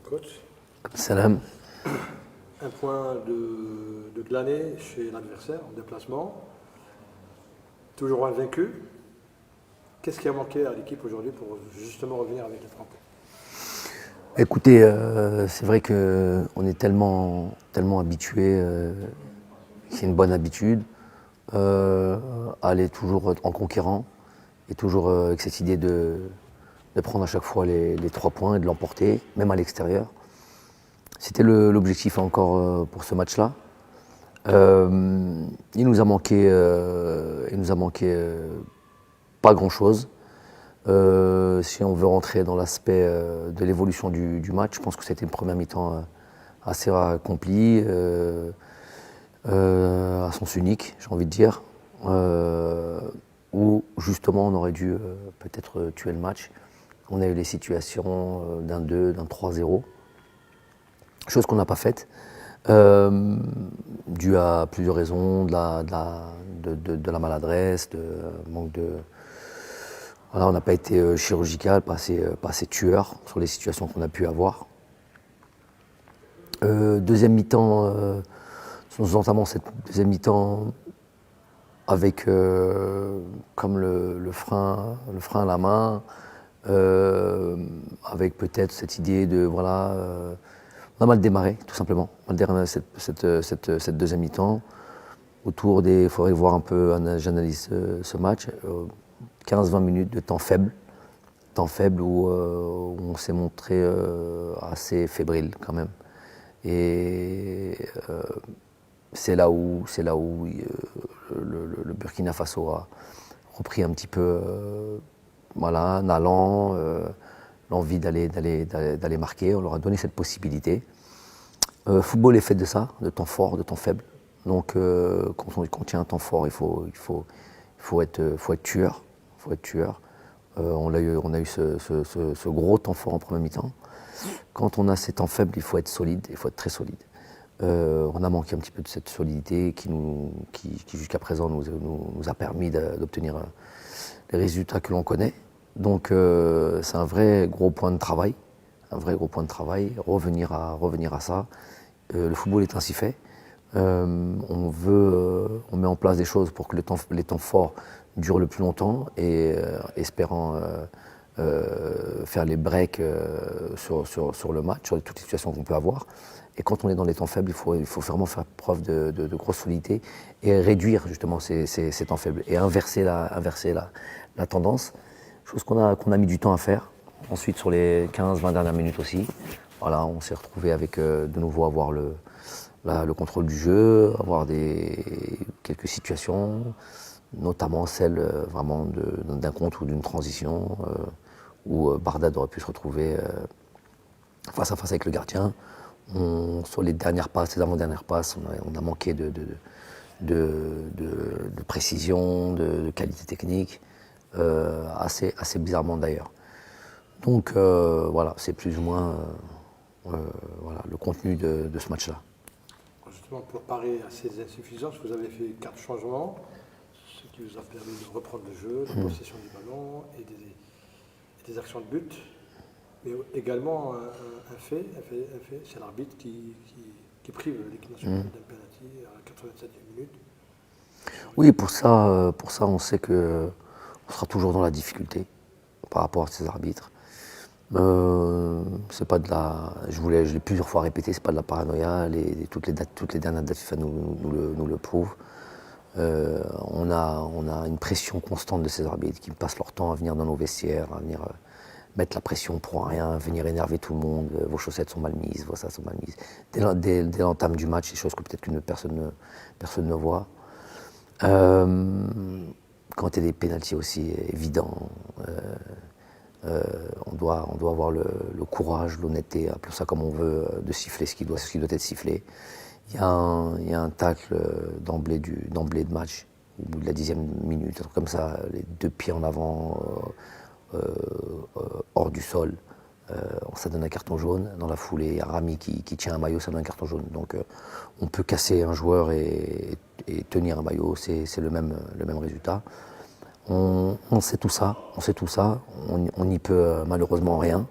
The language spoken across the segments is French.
coach. Salam. Un point de glané chez l'adversaire en déplacement. Toujours invaincu. Qu'est-ce qui a manqué à l'équipe aujourd'hui pour justement revenir avec les 3 points? Écoutez, c'est vrai qu'on est tellement habitué, c'est une bonne habitude, à aller toujours en conquérant et toujours avec cette idée de prendre à chaque fois les 3 points et de l'emporter, même à l'extérieur. C'était l'objectif encore pour ce match-là. Il nous a manqué pas grand-chose. Si on veut rentrer dans l'aspect de l'évolution du match, je pense que c'était une première mi-temps assez accomplie, à sens unique, j'ai envie de dire, où justement on aurait dû peut-être tuer le match. On a eu les situations d'un 2, d'un 3-0, chose qu'on n'a pas faite, due à plusieurs raisons, de la maladresse, de manque de... Voilà, on n'a pas été chirurgical, pas assez tueur sur les situations qu'on a pu avoir. Deuxième mi-temps, nous entamons cette deuxième mi-temps avec comme le frein à la main, avec peut-être cette idée de voilà, on a mal démarré tout simplement, mal démarré cette deuxième mi-temps. Autour des, il faudrait voir un peu, j'analyse ce match. 15-20 minutes de temps faible où on s'est montré assez fébrile quand même. Et c'est là où le Burkina Faso a repris un petit peu voilà, un allant, l'envie d'aller marquer. On leur a donné cette possibilité. Football est fait de ça, de temps fort, de temps faible. Donc quand on contient un temps fort, il faut être tueur. On a eu ce gros temps fort en première mi-temps. Quand on a ces temps faibles, il faut être solide, il faut être très solide. On a manqué un petit peu de cette solidité qui jusqu'à présent nous a permis d'obtenir les résultats que l'on connaît. Donc c'est un vrai gros point de travail, revenir à ça. Le football est ainsi fait. On met en place des choses pour que les temps forts durent le plus longtemps et espérant faire les breaks sur le match, sur toutes les situations qu'on peut avoir. Et quand on est dans les temps faibles, il faut vraiment faire preuve de grosse solidité et réduire justement ces temps faibles et inverser la tendance, chose qu'on a mis du temps à faire. Ensuite, sur les 15-20 dernières minutes aussi, voilà, on s'est retrouvé avec de nouveau avoir le contrôle du jeu, avoir quelques situations, notamment celle vraiment d'un contre ou d'une transition où Bardad aurait pu se retrouver face à face avec le gardien. Sur les dernières passes, les avant-dernières passes, on a manqué de précision, de qualité technique, assez bizarrement d'ailleurs. Donc voilà, c'est plus ou moins voilà, le contenu de ce match-là. Justement, pour parer à ces insuffisances, vous avez fait 4 changements, ce qui vous a permis de reprendre le jeu, la possession du ballon et des actions de but. Mais également un fait, c'est l'arbitre qui prive l'équipe nationale d'un penalty à la 87e minute. Oui, pour ça, on sait qu'on sera toujours dans la difficulté par rapport à ces arbitres. C'est pas de la, je l'ai plusieurs fois répété, c'est pas de la paranoïa. Toutes les dernières dates FIFA nous le prouvent. On a une pression constante de ces arbitres qui passent leur temps à venir dans nos vestiaires, à venir mettre la pression pour rien, venir énerver tout le monde. Vos chaussettes sont mal mises, vos ça sont mal mises. Dès l'entame du match, des choses que peut-être personne ne voit. Quand il y a des pénaltys aussi évidents, on doit avoir le courage, l'honnêteté, appelons ça comme on veut, de siffler ce qui doit être sifflé. Il y a un tacle d'emblée de match, au bout de la 10e minute, un truc comme ça, les 2 pieds en avant, hors du sol. Ça donne un carton jaune. Dans la foulée, il y a Rami qui tient un maillot, ça donne un carton jaune. Donc on peut casser un joueur et tenir un maillot, c'est le même résultat. On sait tout ça, on n'y peut malheureusement rien.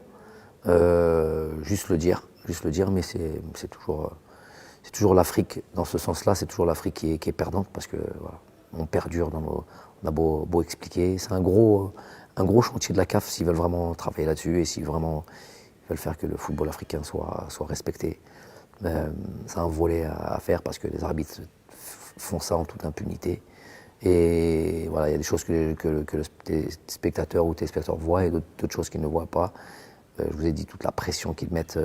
Juste le dire, mais c'est toujours l'Afrique, dans ce sens-là, c'est toujours l'Afrique qui est perdante parce que voilà, on perdure on a beau expliquer. C'est un gros chantier de la CAF s'ils veulent vraiment travailler là-dessus et s'ils vraiment veulent faire que le football africain soit respecté. C'est un volet à faire parce que les arbitres font ça en toute impunité. Et voilà, il y a des choses que les spectateurs ou téléspectateurs voient et d'autres choses qu'ils ne voient pas. Je vous ai dit toute la pression qu'ils mettent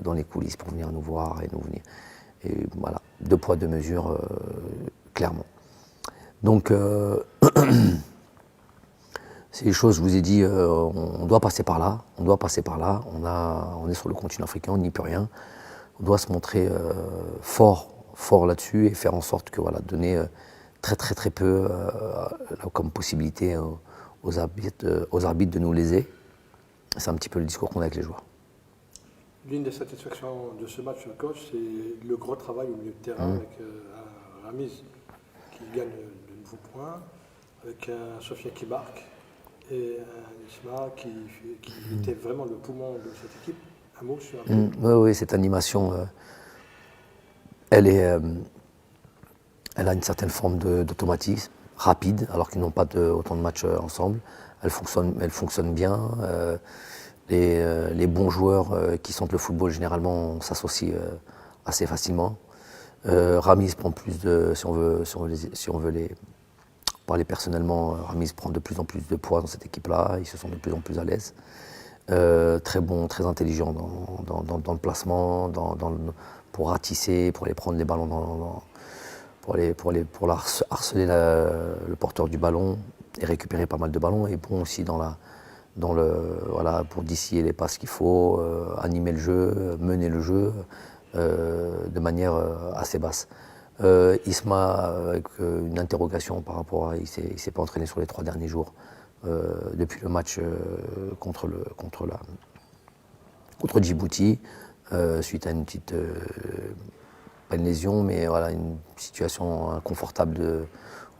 dans les coulisses pour venir nous voir et nous venir. Et voilà, 2 poids, 2 mesures, clairement. Donc, c'est des choses, je vous ai dit, on doit passer par là, on est sur le continent africain, on n'y peut rien. On doit se montrer fort là-dessus et faire en sorte que, voilà, donner très peu comme possibilité aux arbitres de nous léser. C'est un petit peu le discours qu'on a avec les joueurs. L'une des satisfactions de ce match, coach, c'est le gros travail au milieu de terrain avec Ramiz qui gagne de nouveaux points, avec un Sofiane qui marque et un Isma qui était vraiment le poumon de cette équipe. Un mot sur un peu. Oui, cette animation, elle a une certaine forme d'automatisme, rapide, alors qu'ils n'ont pas autant de matchs ensemble. Elle fonctionne bien. Les bons joueurs qui sentent le football, généralement, s'associent assez facilement. Ramiz prend plus de, si on veut les parler personnellement, Ramiz prend de plus en plus de poids dans cette équipe-là. Ils se sentent de plus en plus à l'aise. Très bon, très intelligent dans le placement, pour ratisser, pour aller prendre les ballons, pour harceler le porteur du ballon et récupérer pas mal de ballons. Et bon aussi voilà, pour distiller les passes qu'il faut, animer le jeu, mener le jeu de manière assez basse. Isma, avec une interrogation par rapport à. Il ne s'est pas entraîné sur les 3 derniers jours. Depuis le match contre Djibouti, suite à une petite, pas une lésion, mais voilà, une situation inconfortable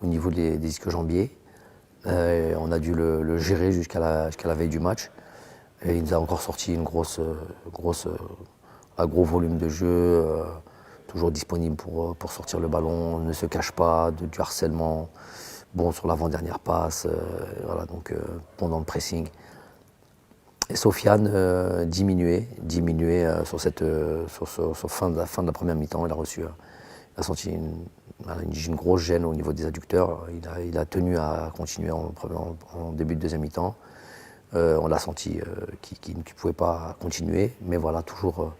au niveau des disques jambiers. On a dû le gérer jusqu'à la veille du match. Et il nous a encore sorti un gros volume de jeu, toujours disponible pour sortir le ballon, ne se cache pas, du harcèlement. Bon sur l'avant-dernière passe, voilà, donc bon dans le pressing. Et Sofiane diminué sur fin de la première mi-temps. Il a senti une grosse gêne au niveau des adducteurs. Il a tenu à continuer en début de deuxième mi-temps. On l'a senti qu'il ne pouvait pas continuer, mais voilà, toujours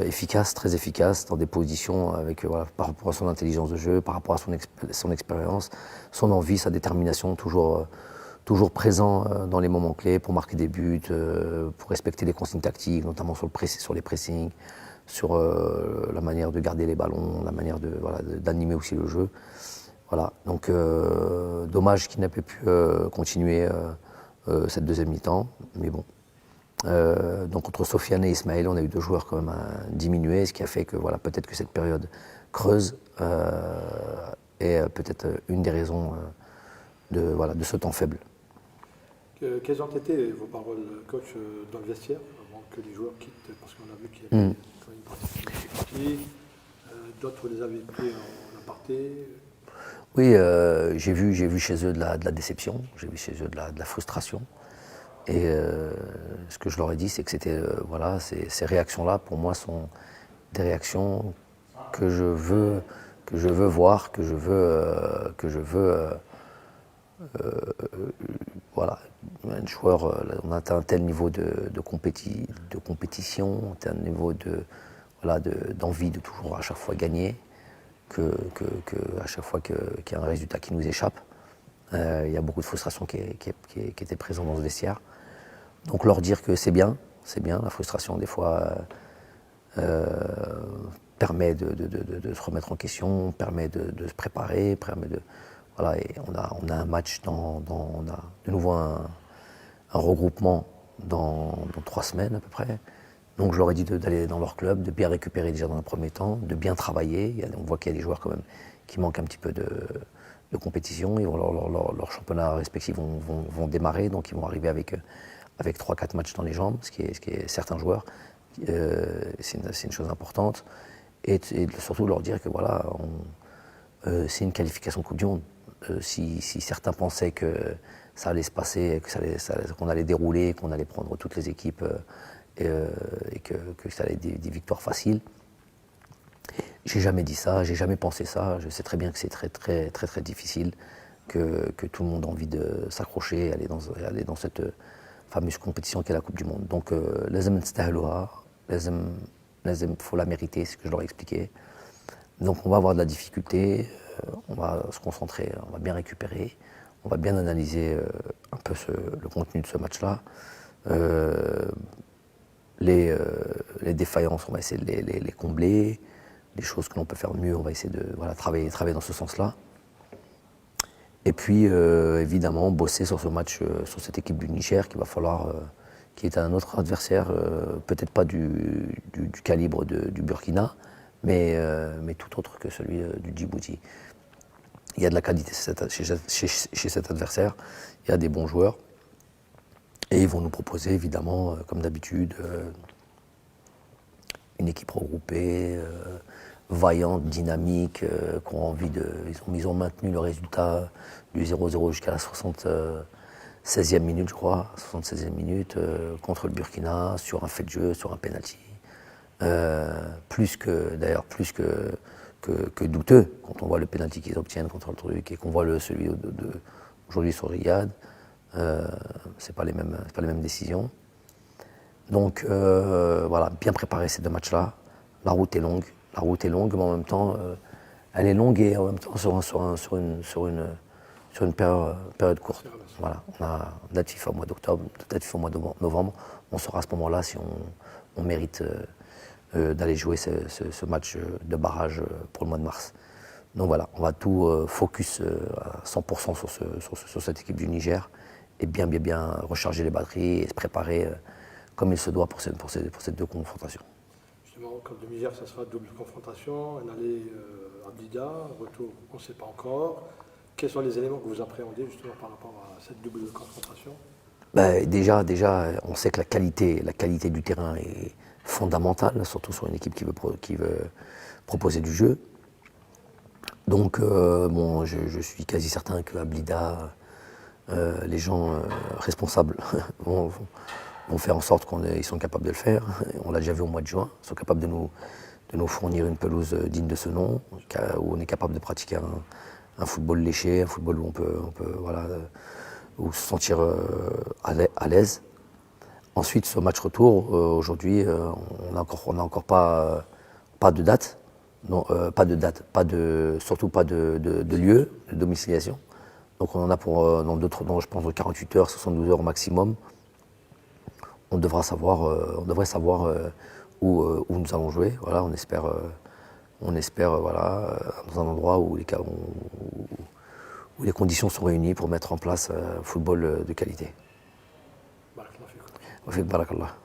efficace, très efficace dans des positions avec, voilà, par rapport à son intelligence de jeu, par rapport à son expérience, son envie, sa détermination, toujours présent dans les moments clés pour marquer des buts, pour respecter les consignes tactiques, notamment sur les pressings, sur la manière de garder les ballons, la manière d'animer aussi le jeu. Voilà. Donc dommage qu'il n'ait pas pu continuer cette deuxième mi-temps, mais bon. Donc entre Sofiane et Ismaël, on a eu 2 joueurs quand même diminués, ce qui a fait que voilà, peut-être que cette période creuse est peut-être une des raisons de ce temps faible. Quelles ont été vos paroles, coach, dans le vestiaire, avant que les joueurs quittent, parce qu'on a vu qu'il y avait quand même une partie qui est partie, d'autres vous les avez pris en aparté. Oui, j'ai vu chez eux de la déception, j'ai vu chez eux de la frustration. Et ce que je leur ai dit, c'est que c'était, voilà, ces réactions-là, pour moi, sont des réactions que je veux voir, que je veux voilà, un joueur, on a atteint un tel niveau de compétition, un tel niveau d'envie de toujours à chaque fois gagner, que à chaque fois qu'il y a un résultat qui nous échappe, il y a beaucoup de frustration qui était présente dans ce vestiaire. Donc leur dire que c'est bien, la frustration des fois permet de se remettre en question, permet de se préparer, voilà, et on a un match on a de nouveau un regroupement dans 3 semaines à peu près. Donc je leur ai dit d'aller dans leur club, de bien récupérer déjà dans un premier temps, de bien travailler. On voit qu'il y a des joueurs quand même qui manquent un petit peu de compétition. Leurs championnats respectifs vont démarrer, donc ils vont arriver avec avec 3-4 matchs dans les jambes, ce qui est certains joueurs, c'est une chose importante. Et surtout leur dire que voilà, c'est une qualification Coupe du Monde. Si certains pensaient que ça allait se passer, qu'on allait dérouler, qu'on allait prendre toutes les équipes et que ça allait être des victoires faciles, j'ai jamais dit ça, j'ai jamais pensé ça. Je sais très bien que c'est très très très très difficile, que tout le monde a envie de s'accrocher, aller dans cette fameuse compétition qu'est la Coupe du Monde. Donc, لازم نستاهلوها, il faut la mériter, c'est ce que je leur ai expliqué. Donc on va avoir de la difficulté, on va se concentrer, on va bien récupérer, on va bien analyser un peu le contenu de ce match-là. Les défaillances, on va essayer de les combler. Les choses que l'on peut faire mieux, on va essayer de travailler dans ce sens-là. Et puis évidemment bosser sur ce match, sur cette équipe du Niger qu'il va falloir, qui est un autre adversaire, peut-être pas du calibre du Burkina, mais tout autre que celui du Djibouti. Il y a de la qualité chez cet adversaire, il y a des bons joueurs, et ils vont nous proposer évidemment, comme d'habitude, une équipe regroupée, vaillante, dynamique, qui ont envie de... Ils ont maintenu le résultat du 0-0 jusqu'à la 76e minute, je crois, 76e minute, contre le Burkina, sur un fait de jeu, sur un penalty. Plus que douteux, quand on voit le penalty qu'ils obtiennent contre le truc et qu'on voit celui aujourd'hui sur Riyad, c'est pas les mêmes décisions. Donc voilà, bien préparer ces deux matchs-là. La route est longue, mais en même temps, elle est longue et en même temps sur une période courte. Voilà, on a date FIFA au mois d'octobre, date FIFA au mois de novembre. On saura à ce moment-là si on mérite d'aller jouer ce match de barrage pour le mois de mars. Donc voilà, on va tout focus à 100% sur cette équipe du Niger et bien recharger les batteries et se préparer comme il se doit pour ces deux confrontations. Justement, comme de Niger, ça sera double confrontation, un aller à Blida, retour, on ne sait pas encore. Quels sont les éléments que vous appréhendez justement par rapport à cette double confrontation? Déjà, on sait que la qualité du terrain est fondamentale, surtout sur une équipe qui veut proposer du jeu. Donc, je suis quasi certain qu'à Blida, les gens responsables vont faire en sorte qu'ils sont capables de le faire. On l'a déjà vu au mois de juin. Ils sont capables de nous fournir une pelouse digne de ce nom, où on est capable de pratiquer un football léché, un football où on peut où se sentir à l'aise. Ensuite, ce match retour, aujourd'hui, on n'a encore pas de date. Non, surtout pas de lieu, de domiciliation. Donc on en a dans je pense, 48 heures, 72 heures au maximum. On devrait savoir où nous allons jouer. Voilà, on espère dans un endroit où les conditions sont réunies pour mettre en place un football de qualité. Barakallah.